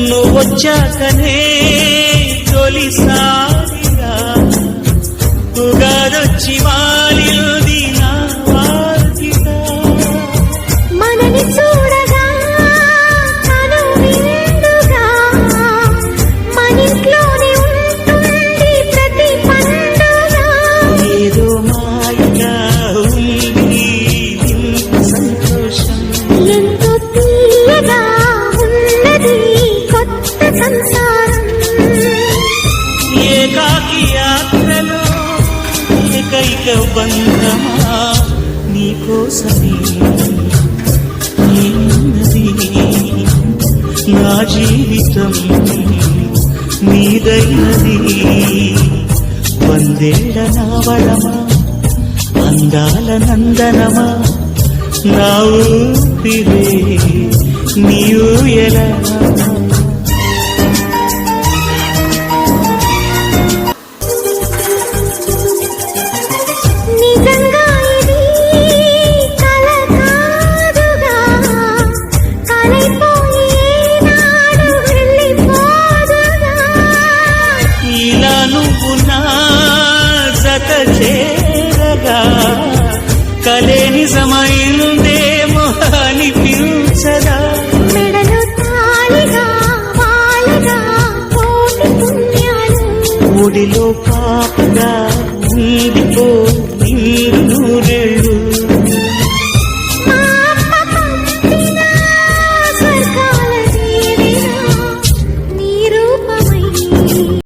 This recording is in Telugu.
నువ్వొచ్చాకనే తొలిసారిగా ఉగాదొచ్చి వాలింది నా వాకిట. మనని చూడగా తను విందుగా మనింట్లోనే ఉంటుంది ప్రతి పండుగ. ఏదో మాయగా ఉంది సంతోషం, ఎంతో తీయగా ఉన్నది కొత్త సంసారం. ఏకాకి యాత్రలో ఏకైక బంధమా నీకోసమే ఉన్నది నా జీవితం నీదైనది. వందేళ్ల నావడమా అందాల నందనమా నా ఊపిరే నీవు ఎలా. నిజంగా ఇది కల కాదుగా, కలైపోయి నాడు వెళ్ళిపోదుగా. ఇలా నువ్వు నా జత చేరగా కలే నిజమైందేమో అనిపించదా. మెడలో తాళిగా వాలగా కోటి పుణ్యాలు, ఒడిలో పాపగా ఉంది